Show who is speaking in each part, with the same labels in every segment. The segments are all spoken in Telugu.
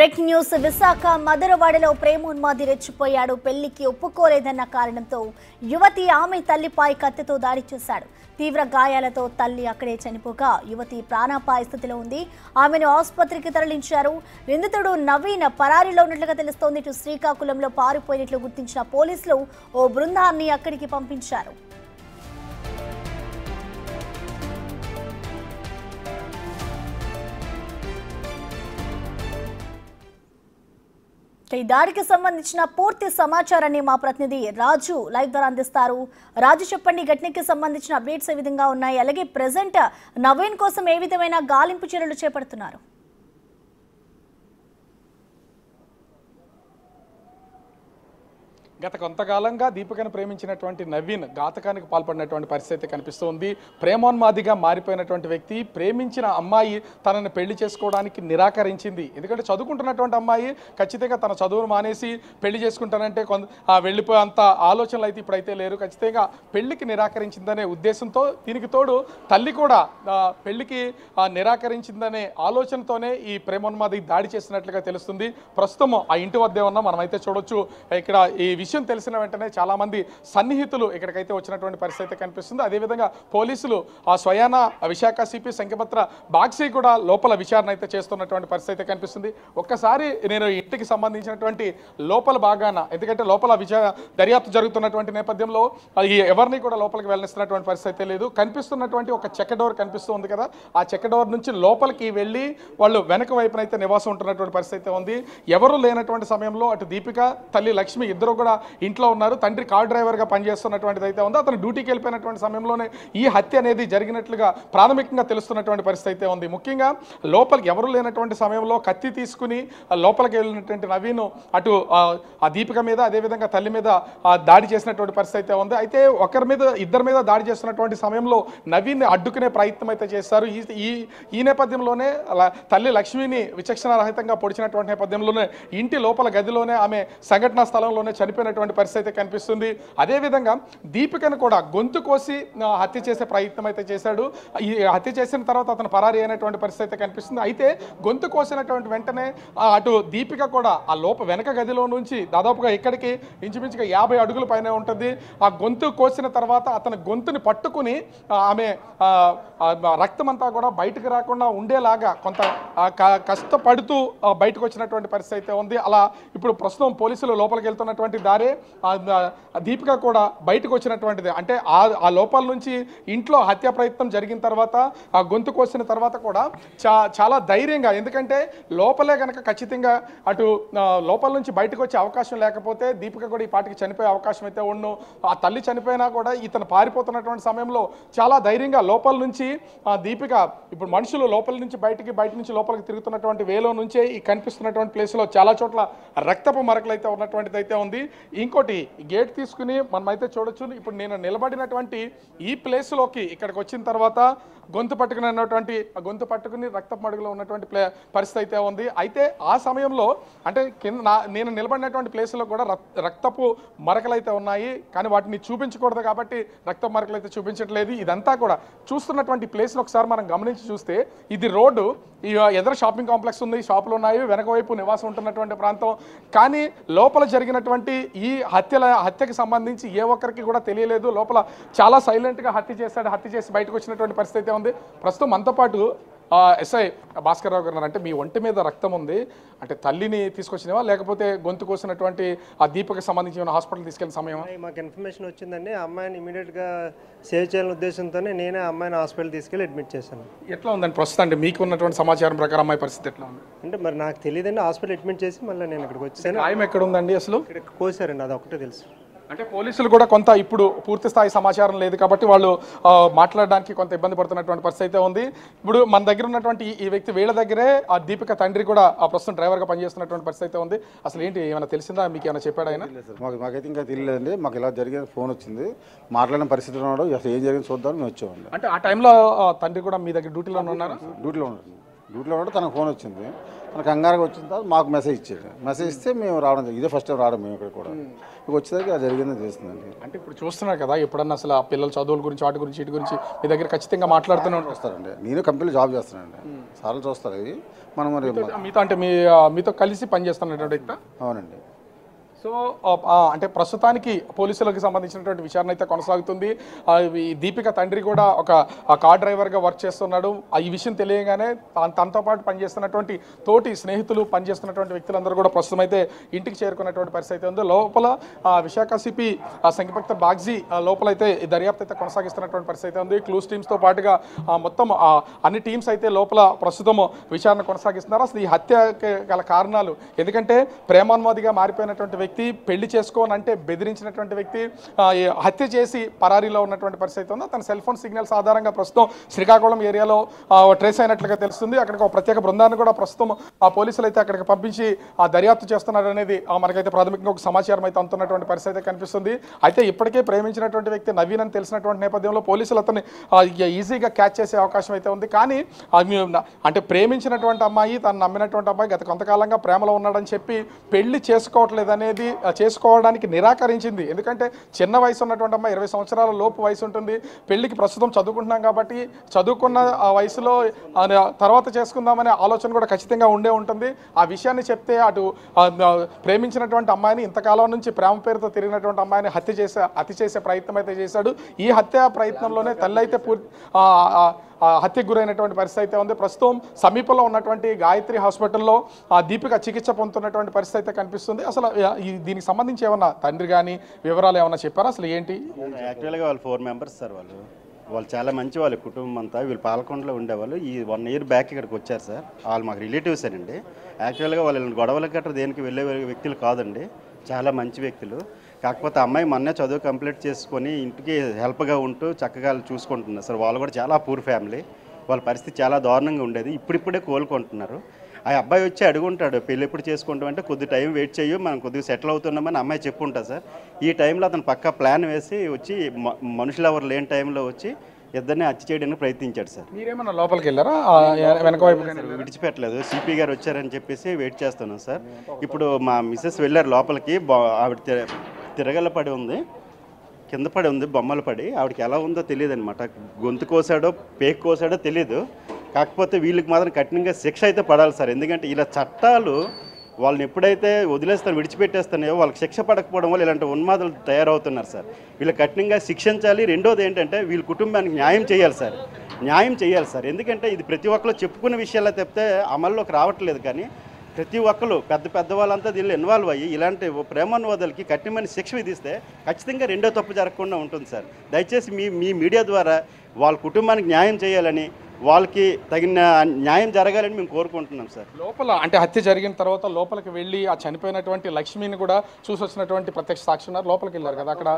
Speaker 1: బ్రేకింగ్ న్యూస్ విశాఖ మధురవాడలో ప్రేమోన్మాది రెచ్చిపోయాడు. పెళ్లికి ఒప్పుకోలేదన్న కారణంతో యువతి ఆమె తల్లిపై కత్తితో దాడి చేశాడు. తీవ్ర గాయాలతో తల్లి అక్కడే చనిపోగా యువతి ప్రాణాపాయ స్థితిలో ఉంది. ఆమెను ఆసుపత్రికి తరలించారు. నిందితుడు నవీన్ పరారీలో ఉన్నట్లుగా తెలుస్తోంది. ఇటు శ్రీకాకుళంలో పారిపోయినట్లు గుర్తించిన పోలీసులు ఓ బృందాన్ని అక్కడికి పంపించారు. ఈ దాడికి సంబంధించిన పూర్తి సమాచారాన్ని మా ప్రతినిధి రాజు లైవ్ ద్వారా అందిస్తారు. రాజు, చెప్పండి, ఘటనకి సంబంధించిన అప్డేట్స్ ఏ విధంగా ఉన్నాయి, అలాగే ప్రెసెంట్ నవీన్ కోసం ఏ విధమైన గాలింపు చర్యలు చేపడుతున్నారు?
Speaker 2: గత కొంతకాలంగా దీపికను ప్రేమించినటువంటి నవీన్ ఘాతకానికి పాల్పడినటువంటి పరిస్థితి కనిపిస్తోంది. ప్రేమోన్మాదిగా మారిపోయినటువంటి వ్యక్తి ప్రేమించిన అమ్మాయి తనని పెళ్లి చేసుకోవడానికి నిరాకరించింది. ఎందుకంటే చదువుకుంటున్నటువంటి అమ్మాయి ఖచ్చితంగా తన చదువును మానేసి పెళ్లి చేసుకుంటానంటే వెళ్ళిపోయేంత ఆలోచనలు అయితే ఇప్పుడైతే లేరు. ఖచ్చితంగా పెళ్లికి నిరాకరించిందనే ఉద్దేశంతో, దీనికి తోడు తల్లి కూడా పెళ్లికి నిరాకరించిందనే ఆలోచనతోనే ఈ ప్రేమోన్మాది దాడి చేసినట్లుగా తెలుస్తుంది. ప్రస్తుతం ఆ ఇంటి వద్దే ఉన్న మనమైతే చూడొచ్చు. ఇక్కడ ఈ విషయం తెలిసిన వెంటనే చాలా మంది సన్నిహితులు ఇక్కడికైతే వచ్చినటువంటి పరిస్థితి కనిపిస్తుంది. అదేవిధంగా పోలీసులు ఆ స్వయాన విశాఖ సిపి సంఖ్యపత్ర బాక్సీ కూడా లోపల విచారణ అయితే చేస్తున్నటువంటి పరిస్థితి కనిపిస్తుంది. ఒక్కసారి నేను ఇంటికి సంబంధించినటువంటి లోపల భాగాన, ఎందుకంటే లోపల దర్యాప్తు జరుగుతున్నటువంటి నేపథ్యంలో ఎవరిని కూడా లోపలికి వెళ్ళనిస్తున్నటువంటి పరిస్థితి లేదు. కనిపిస్తున్నటువంటి ఒక చెక్క డోర్ కనిపిస్తుంది కదా, ఆ చెక్క డోర్ నుంచి లోపలికి వెళ్ళి వాళ్ళు వెనక వైపున అయితే నివాసం ఉంటున్నటువంటి పరిస్థితి ఉంది. ఎవరు లేనటువంటి సమయంలో అటు దీపిక, తల్లి లక్ష్మి ఇద్దరు కూడా ఇంట్లో ఉన్నారు. తండ్రి కార్ డ్రైవర్గా పనిచేస్తున్నటువంటిది అయితే ఉంది. అతను డ్యూటీకి వెళ్ళిపోయినటువంటి సమయంలోనే ఈ హత్య అనేది జరిగినట్లుగా ప్రాథమికంగా తెలుస్తున్నటువంటి పరిస్థితి అయితే ఉంది. ముఖ్యంగా లోపలికి ఎవరు లేనటువంటి సమయంలో కత్తి తీసుకుని లోపలికి వెళ్ళినటువంటి నవీన్ అటు ఆ దీపిక మీద, అదేవిధంగా తల్లి మీద దాడి చేసినటువంటి పరిస్థితి అయితే ఉంది. అయితే ఇద్దరి మీద దాడి చేస్తున్నటువంటి సమయంలో నవీన్ అడ్డుకునే ప్రయత్నం అయితే చేస్తారు. ఈ నేపథ్యంలోనే తల్లి లక్ష్మిని విచక్షణ రహితంగా పొడిచినటువంటి నేపథ్యంలోనే ఇంటి లోపల గదిలోనే ఆమె సంఘటనా స్థలంలోనే చనిపోయినటువంటి పరిస్థితి కనిపిస్తుంది. అదేవిధంగా దీపికను కూడా గొంతు కోసి హత్య చేసే ప్రయత్నం అయితే చేశాడు. ఈ హత్య చేసిన తర్వాత అతను పరారీ అయినటువంటి పరిస్థితి కనిపిస్తుంది. అయితే గొంతు కోసినటువంటి వెంటనే అటు దీపిక కూడా ఆ వెనక గదిలో నుంచి దాదాపుగా ఇక్కడికి ఇంచుమించుగా 50 అడుగుల పైన ఉంటుంది. ఆ గొంతు కోసిన తర్వాత అతని గొంతుని పట్టుకుని ఆమె రక్తం అంతా కూడా బయటకు రాకుండా ఉండేలాగా కొంత కష్టపడుతూ బయటకు వచ్చినటువంటి పరిస్థితి అయితే ఉంది. అలా ఇప్పుడు ప్రస్తుతం పోలీసులు లోపలికి వెళ్తున్నటువంటి దారే దీపిక కూడా బయటకు వచ్చినటువంటిది. అంటే ఆ లోపల నుంచి ఇంట్లో హత్య ప్రయత్నం జరిగిన తర్వాత ఆ గొంతు కోసిన తర్వాత కూడా చాలా ధైర్యంగా, ఎందుకంటే లోపలే కనుక ఖచ్చితంగా అటు లోపల నుంచి బయటకు వచ్చే అవకాశం లేకపోతే దీపిక కూడా ఈ పాటికి చనిపోయే అవకాశం అయితే ఉండు. ఆ తల్లి చనిపోయినా కూడా ఇతను పారిపోతున్నటువంటి సమయంలో చాలా ధైర్యంగా లోపల నుంచి దీపిక, ఇప్పుడు మనుషులు లోపల నుంచి బయట నుంచి లోపలికి తిరుగుతున్నటువంటి వేలో నుంచే ఈ కనిపిస్తున్నటువంటి ప్లేస్లో చాలా చోట్ల రక్తపు మరకలు అయితే ఉన్నటువంటిది అయితే ఉంది. ఇంకోటి గేట్ తీసుకుని మనమైతే చూడొచ్చు. ఇప్పుడు నేను నిలబడినటువంటి ఈ ప్లేస్లోకి ఇక్కడికి వచ్చిన తర్వాత గొంతు పట్టుకుని రక్తపు మడుగులో ఉన్నటువంటి పరిస్థితి అయితే ఉంది. అయితే ఆ సమయంలో అంటే నేను నిలబడినటువంటి ప్లేస్లో కూడా రక్తపు మరకలు అయితే ఉన్నాయి. కానీ వాటిని చూపించకూడదు కాబట్టి రక్తపు మరకలు అయితే చూపించట్లేదు. ఇదంతా కూడా చూస్తున్నటువంటి ప్లేస్ని ఒకసారి మనం గమనించి చూస్తే ఇది రోడ్డు, ఈ ఎదురు షాపింగ్ కాంప్లెక్స్ ఉంది, షాపులు ఉన్నాయి, వెనక వైపు నివాసం ఉంటున్నటువంటి ప్రాంతం. కానీ లోపల జరిగినటువంటి ఈ హత్యకి సంబంధించి ఏ ఒక్కరికి కూడా తెలియలేదు. లోపల చాలా సైలెంట్గా హత్య చేసి బయటకు వచ్చినటువంటి పరిస్థితి ఉంది. ప్రస్తుతం మనతో పాటు ఎస్ఐ భాస్కర్ రావు గారు. అంటే మీ ఒంటి మీద రక్తం ఉంది, అంటే తల్లిని తీసుకొచ్చినవా లేకపోతే గొంతు కోసినటువంటి ఆ దీపకి సంబంధించిన హాస్పిటల్ తీసుకెళ్ళిన సమయం?
Speaker 3: మాకు ఇన్ఫర్మేషన్ వచ్చిందండి. అమ్మాయిని ఇమీడియట్గా సేవ్ చేయాలనే ఉద్దేశంతోనే నేనే అమ్మాయిని హాస్పిటల్ తీసుకెళ్ళి అడ్మిట్ చేశాను.
Speaker 2: ఎట్లా ఉందండి ప్రస్తుతం? అంటే మీకు ఉన్నటువంటి సమాచారం ప్రకారం అమ్మాయి పరిస్థితి ఎట్లా ఉంది?
Speaker 3: అంటే మరి నాకు తెలియదండి. హాస్పిటల్ అడ్మిట్ చేసి మళ్ళీ నేను ఇక్కడికి వచ్చాను.
Speaker 2: గాయం ఎక్కడ ఉందండి అసలు?
Speaker 3: ఇక్కడ కోసారండి, అది ఒకటే తెలుసు.
Speaker 2: అంటే పోలీసులు కూడా కొంత ఇప్పుడు పూర్తి స్థాయి సమాచారం లేదు కాబట్టి వాళ్ళు మాట్లాడడానికి కొంత ఇబ్బంది పడుతున్నటువంటి పరిస్థితి అయితే ఉంది. ఇప్పుడు మన దగ్గర ఉన్నటువంటి ఈ వ్యక్తి వీళ్ళ దగ్గరే ఆ దీపిక తండ్రి కూడా ప్రస్తుతం డ్రైవర్గా పనిచేస్తున్నటువంటి పరిస్థితి అయితే ఉంది. అసలు ఏంటి ఏమైనా తెలిసిందా, మీకు ఏమైనా చెప్పాడు ఆయన?
Speaker 4: మాకైతే ఇంకా తెలియలేదండి. మాకు ఇలా జరిగిన ఫోన్ వచ్చింది, మాట్లాడిన పరిస్థితి ఉన్నాడు, అసలు ఏం జరిగింది చూద్దాం మేము వచ్చామండి.
Speaker 2: అంటే ఆ టైంలో తండ్రి కూడా మీ దగ్గర డ్యూటీలో ఉన్నారా?
Speaker 4: డ్యూటీలో ఉన్నారు. డ్యూటీలో ఉంటే తనకు ఫోన్ వచ్చింది. తన కంగారుగా వచ్చిన తర్వాత మాకు మెసేజ్ ఇచ్చాడు. మెసేజ్ ఇస్తే మేము రావడం జరిగింది. ఇదే ఫస్ట్ టైం రావడం మేము ఇక్కడ కూడా. ఇక వచ్చేసరికి అది జరిగిందని తెలుస్తుందండి.
Speaker 2: అంటే ఇప్పుడు చూస్తున్నారు కదా, ఎప్పుడన్నా అసలు ఆ పిల్లల చదువుల గురించి వాటి గురించి వీటి గురించి మీ దగ్గర ఖచ్చితంగా మాట్లాడుతూనే ఉంటారు.
Speaker 4: వస్తారండి. నేను కంపెనీలో జాబ్ చేస్తానండి. సార్లు చూస్తారు ఇది. మనం మరి
Speaker 2: మీతో అంటే మీతో కలిసి పనిచేస్తున్నటువంటి వ్యక్తి.
Speaker 4: అవునండి.
Speaker 2: సో అంటే ప్రస్తుతానికి పోలీసులకు సంబంధించినటువంటి విచారణ అయితే కొనసాగుతుంది. ఈ దీపిక తండ్రి కూడా ఒక కార్ డ్రైవర్గా వర్క్ చేస్తున్నాడు. ఈ విషయం తెలియగానే తనతో పాటు పనిచేస్తున్నటువంటి తోటి స్నేహితులు పనిచేస్తున్నటువంటి వ్యక్తులందరూ కూడా ప్రస్తుతం అయితే ఇంటికి చేరుకున్నటువంటి పరిస్థితి అయితే ఉంది. లోపల విశాఖ సిపి సంగీత బాగ్జీ లోపలైతే ఈ దర్యాప్తు అయితే కొనసాగిస్తున్నటువంటి పరిస్థితి అయితే ఉంది. క్లూస్ టీమ్స్తో పాటుగా మొత్తం అన్ని టీమ్స్ అయితే లోపల ప్రస్తుతం విచారణ కొనసాగిస్తున్నారు. అసలు ఈ హత్య గల కారణాలు, ఎందుకంటే ప్రేమాన్మాదిగా మారిపోయినటువంటి వ్యక్తి, పెళ్లి చేసుకోనంటే బెదిరించినటువంటి వ్యక్తి, హత్య చేసి పరారీలో ఉన్నటువంటి పరిస్థితి ఉంది. తన సెల్ ఫోన్ సిగ్నల్స్ ఆధారంగా ప్రస్తుతం శ్రీకాకుళం ఏరియాలో ట్రేస్ అయినట్లుగా తెలుస్తుంది. అక్కడికి ఒక ప్రత్యేక బృందాన్ని కూడా ప్రస్తుతం పోలీసులు అయితే అక్కడికి పంపించి దర్యాప్తు చేస్తున్నారు అనేది మనకైతే ప్రాథమికంగా ఒక సమాచారం అయితే అందుతున్నటువంటి పరిస్థితి అయితే కనిపిస్తుంది. అయితే ఇప్పటికే ప్రేమించినటువంటి వ్యక్తి నవీన్ అని తెలిసినటువంటి నేపథ్యంలో పోలీసులు అతన్ని ఈజీగా క్యాచ్ చేసే అవకాశం అయితే ఉంది. కానీ అంటే ప్రేమించినటువంటి అమ్మాయి, తను నమ్మినటువంటి అమ్మాయి గత కొంతకాలంగా ప్రేమలో ఉన్నాడని చెప్పి పెళ్లి చేసుకోవట్లేదు అనేది చేసుకోవడానికి నిరాకరించింది. ఎందుకంటే చిన్న వయసు ఉన్నటువంటి అమ్మాయి, 20 సంవత్సరాల లోపు వయసు ఉంటుంది. పెళ్లికి ప్రస్తుతం చదువుకుంటున్నాం కాబట్టి చదువుకున్న ఆ వయసులో తర్వాత చేసుకుందామనే ఆలోచన కూడా ఖచ్చితంగా ఉండే ఉంటుంది. ఆ విషయాన్ని చెప్తే అటు ప్రేమించినటువంటి అమ్మాయిని, ఇంతకాలం నుంచి ప్రేమ పేరుతో తిరిగినటువంటి అమ్మాయిని హత్య చేసే ప్రయత్నం అయితే చేశాడు. ఈ హత్య ప్రయత్నంలోనే తల్లి అయితే హత్యకు గురైనటువంటి పరిస్థితి అయితే ఉంది. ప్రస్తుతం సమీపంలో ఉన్నటువంటి గాయత్రి హాస్పిటల్లో దీపిక చికిత్స పొందుతున్నటువంటి పరిస్థితి అయితే కనిపిస్తుంది. అసలు దీనికి సంబంధించి ఏమన్నా తండ్రి కానీ వివరాలు ఏమన్నా చెప్పారా? అసలు ఏంటి?
Speaker 5: యాక్చువల్గా వాళ్ళు 4 మెంబర్స్ సార్. వాళ్ళు చాలా మంచి వాళ్ళ కుటుంబం అంతా. వీళ్ళు పాలకొండలో ఉండేవాళ్ళు. ఈ 1 ఇయర్ బ్యాక్ ఇక్కడికి వచ్చారు సార్. వాళ్ళు మాకు రిలేటివ్స్ అండి. యాక్చువల్గా వాళ్ళు గొడవలకు గట్రా దేనికి వెళ్ళే వ్యక్తులు కాదండి. చాలా మంచి వ్యక్తులు. కాకపోతే అమ్మాయి మొన్నే చదువు కంప్లీట్ చేసుకొని ఇంటికి హెల్ప్గా ఉంటూ చక్కగా చూసుకుంటున్నారు సార్. వాళ్ళు కూడా చాలా పూర్ ఫ్యామిలీ. వాళ్ళ పరిస్థితి చాలా దారుణంగా ఉండేది. ఇప్పుడిప్పుడే కోలుకుంటున్నారు. ఆ అబ్బాయి వచ్చి అడుగుంటాడు, పెళ్ళి ఎప్పుడు చేసుకుంటామంటే కొద్ది టైం వెయిట్ చేయు, మనం కొద్దిగా సెటిల్ అవుతున్నామని అమ్మాయి చెప్పుంటా సార్. ఈ టైంలో అతను పక్కా ప్లాన్ వేసి వచ్చి మనుషులు ఎవరు లేని టైంలో వచ్చి ఇద్దరిని హత్య చేయడానికి ప్రయత్నించాడు సార్.
Speaker 2: మీరేమన్నా లోపలికి వెళ్ళారా? వెనక వైపు
Speaker 5: విడిచిపెట్టలేదు. సిపి గారు వచ్చారని చెప్పేసి వెయిట్ చేస్తున్నాం సార్. ఇప్పుడు మా మిస్సెస్ వెళ్ళారు లోపలికి. ఆవిడ తిరగల పడి ఉంది, కింద పడి ఉంది, బొమ్మలు పడి. ఆవిడకి ఎలా ఉందో తెలియదు అనమాట. గొంతు కోసాడో పేక్ కోసాడో తెలియదు. కాకపోతే వీళ్ళకి మాత్రం కఠినంగా శిక్ష అయితే పడాలి సార్. ఎందుకంటే ఇలా చట్టాలు వాళ్ళని ఎప్పుడైతే వదిలేస్తారో, విడిచిపెట్టేస్తానో వాళ్ళకి శిక్ష పడకపోవడం వల్ల ఇలాంటి ఉన్మాదులు తయారవుతున్నారు సార్. వీళ్ళు కఠినంగా శిక్షించాలి. రెండోది ఏంటంటే వీళ్ళ కుటుంబానికి న్యాయం చేయాలి సార్. న్యాయం చేయాలి సార్. ఎందుకంటే ఇది ప్రతి ఒక్కరు చెప్పుకునే విషయాల్లో తప్పితే అమల్లోకి రావట్లేదు. కానీ ప్రతి ఒక్కరు పెద్ద వాళ్ళంతా దీనిలో ఇన్వాల్వ్ అయ్యి ఇలాంటి ప్రేమానువాదాలకి కఠినమైన శిక్ష విధిస్తే ఖచ్చితంగా రెండో తప్పు జరగకుండా ఉంటుంది సార్. దయచేసి మీ మీడియా ద్వారా వాళ్ళ కుటుంబానికి న్యాయం చేయాలని, వాళ్ళకి తగిన న్యాయం జరగాలని మేము కోరుకుంటున్నాం సార్.
Speaker 2: లోపల అంటే హత్య జరిగిన తర్వాత లోపలికి వెళ్ళి ఆ చనిపోయినటువంటి లక్ష్మిని కూడా చూసి వచ్చినటువంటి ప్రత్యక్ష సాక్షి ఉన్నారు. లోపలికి వెళ్ళారు కదా, అక్కడ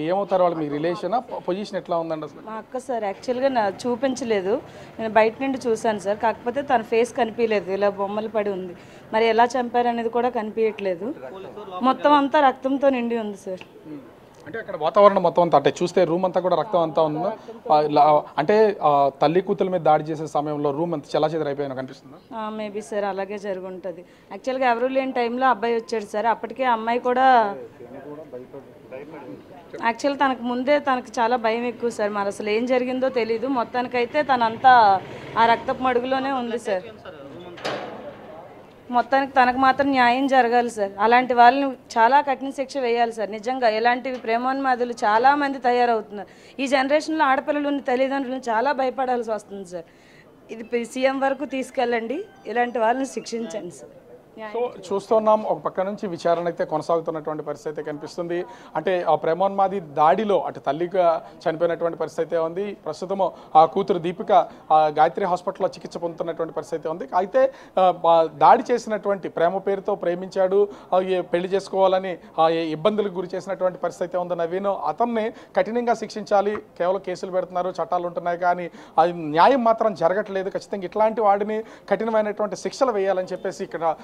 Speaker 2: ఏమవుతారు వాళ్ళు? మీ రిలేషన్ పొజిషన్ ఎట్లా ఉందండి అసలు?
Speaker 6: మా అక్క సార్ యాక్చువల్గా చూపించలేదు. నేను బయట నుండి చూశాను సార్. కాకపోతే తన ఫేస్ కనిపించలేదు, ఇలా బొమ్మలు పడి ఉంది. మరి ఎలా చంపారనేది కూడా కనిపించట్లేదు. మొత్తం అంతా రక్తంతో నిండి ఉంది సార్.
Speaker 2: అంటే అక్కడ వాతావరణం మొత్తం అంతా అంటే చూస్తే రూమ్ అంతా కూడా రక్తం అంతా ఉంది. అంటే తల్లి కూతుల మీద దాడి చేసే సమయంలో రూమ్ అంతా చెల్లాచెదరైపోయినా కనిపిస్తుంది.
Speaker 6: మేబీ సార్ అలాగే జరుగుంటుంది. యాక్చువల్గా ఎవరు లేని టైంలో అబ్బాయి వచ్చాడు సార్. అప్పటికే అమ్మాయి కూడా యాక్చువల్ తనకు ముందే తనకు చాలా భయం ఎక్కువ సార్. మరి అసలు ఏం జరిగిందో తెలీదు. మొత్తానికైతే తనంతా ఆ రక్తపు మడుగులోనే ఉంది సార్. మొత్తానికి తనకు మాత్రం న్యాయం జరగాలి సార్. అలాంటి వాళ్ళని చాలా కఠిన శిక్ష వేయాలి సార్. నిజంగా ఇలాంటివి ప్రేమోన్మాదులు చాలామంది తయారవుతున్నారు. ఈ జనరేషన్లో ఆడపిల్లలు తల్లిదండ్రులను చాలా భయపడాల్సి వస్తుంది సార్. ఇది సీఎం వరకు తీసుకెళ్ళండి, ఇలాంటి వాళ్ళని శిక్షించండి సార్.
Speaker 2: సో చూస్తున్నాం, ఒక పక్క నుంచి విచారణ అయితే కొనసాగుతున్నటువంటి పరిస్థితి కనిపిస్తుంది. అంటే ఆ ప్రేమోన్మాది దాడిలో అటు తల్లిగా చనిపోయినటువంటి పరిస్థితి ఉంది. ప్రస్తుతం ఆ కూతురు దీపిక గాయత్రి హాస్పిటల్లో చికిత్స పొందుతున్నటువంటి పరిస్థితి ఉంది. అయితే దాడి చేసినటువంటి ప్రేమ పేరుతో ప్రేమించాడు, పెళ్లి చేసుకోవాలని ఇబ్బందులకు గురి చేసినటువంటి పరిస్థితి ఉంది నవీన్. అతన్ని కఠినంగా శిక్షించాలి. కేవలం కేసులు పెడుతున్నారు, చట్టాలు ఉంటున్నాయి, కానీ అది న్యాయం మాత్రం జరగట్లేదు. ఖచ్చితంగా ఇట్లాంటి వాడిని కఠినమైనటువంటి శిక్షలు వేయాలని చెప్పేసి ఇక్కడ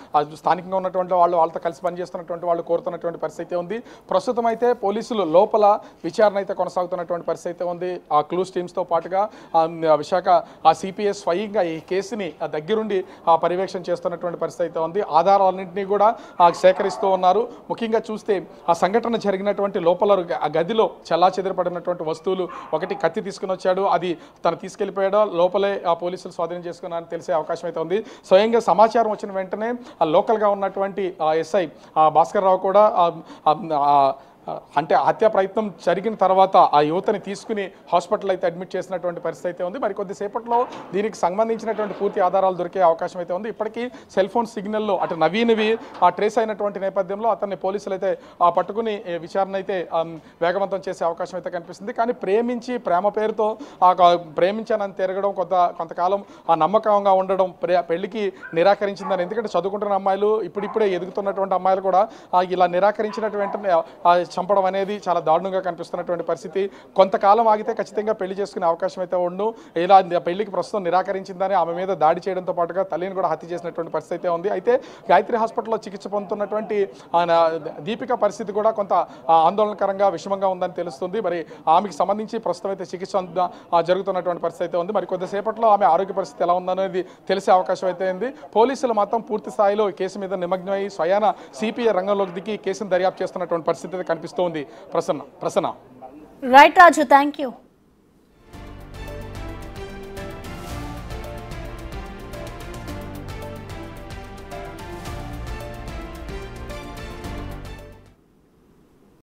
Speaker 2: స్థానికంగా ఉన్నటువంటి వాళ్ళతో కలిసి పనిచేస్తున్నటువంటి వాళ్ళు కోరుతున్నటువంటి పరిస్థితి ఉంది. ప్రస్తుతం అయితే పోలీసులు లోపల విచారణ అయితే కొనసాగుతున్నటువంటి పరిస్థితి ఉంది. ఆ క్లూస్ టీమ్స్తో పాటుగా విశాఖ సిపిఎస్ స్వయంగా ఈ కేసుని దగ్గరుండి పర్యవేక్షణ చేస్తున్నటువంటి పరిస్థితి ఉంది. ఆధారాలన్నింటినీ కూడా సేకరిస్తూ ఉన్నారు. ముఖ్యంగా చూస్తే ఆ సంఘటన జరిగినటువంటి లోపల ఆ గదిలో చెల్లాచెదిరిపడినటువంటి వస్తువులు, ఒకటి కత్తి తీసుకుని వచ్చాడు, అది తను తీసుకెళ్లిపోయాడో లోపలే ఆ పోలీసులు స్వాధీనం చేసుకున్నారని తెలిసే అవకాశం అయితే ఉంది. స్వయంగా సమాచారం వచ్చిన వెంటనే లోకల్గా ఉన్నటువంటి ఎస్ఐ భాస్కర్ రావు కూడా అంటే హత్య ప్రయత్నం జరిగిన తర్వాత ఆ యువతని తీసుకుని హాస్పిటల్ అయితే అడ్మిట్ చేసినటువంటి పరిస్థితి అయితే ఉంది. మరి కొద్దిసేపట్లో దీనికి సంబంధించినటువంటి పూర్తి ఆధారాలు దొరికే అవకాశం అయితే ఉంది. ఇప్పటికీ సెల్ ఫోన్ సిగ్నల్లో అటు నవీన్వి ట్రేస్ అయినటువంటి నేపథ్యంలో అతన్ని పోలీసులు అయితే పట్టుకుని విచారణ అయితే వేగవంతం చేసే అవకాశం అయితే కనిపిస్తుంది. కానీ ప్రేమ పేరుతో ప్రేమించానని తిరగడం, కొంతకాలం ఆ నమ్మకంగా ఉండడం, పెళ్లికి నిరాకరించిందని. ఎందుకంటే చదువుకుంటున్న అమ్మాయిలు, ఇప్పుడిప్పుడే ఎదుగుతున్నటువంటి అమ్మాయిలు కూడా ఇలా నిరాకరించినటువంటి వెంటనే చంపడం అనేది చాలా దారుణంగా కనిపిస్తున్నటువంటి పరిస్థితి. కొంతకాలం ఆగితే ఖచ్చితంగా పెళ్లి చేసుకునే అవకాశం అయితే ఉండు. ఇలా పెళ్లికి ప్రస్తుతం నిరాకరించిందని ఆమె మీద దాడి చేయడంతో పాటుగా తల్లిని కూడా హత్య చేసినటువంటి పరిస్థితి ఉంది. అయితే గాయత్రి హాస్పిటల్లో చికిత్స పొందుతున్నటువంటి దీపిక పరిస్థితి కూడా కొంత ఆందోళనకరంగా విషమంగా ఉందని తెలుస్తుంది. మరి ఆమెకి సంబంధించి ప్రస్తుతం అయితే చికిత్స జరుగుతున్నటువంటి పరిస్థితి ఉంది. మరి కొద్దిసేపట్లో ఆమె ఆరోగ్య పరిస్థితి ఎలా ఉందనేది తెలిసే అవకాశం అయితే ఉంది. పోలీసులు మాత్రం పూర్తి స్థాయిలో కేసు మీద నిమగ్నమై స్వయాన సిపిఐ రంగంలోకి దిగి కేసును దర్యాప్తు చేస్తున్నటువంటి పరిస్థితి కనిపిస్తోంది. Prasanna.
Speaker 1: Right Raju, thank you.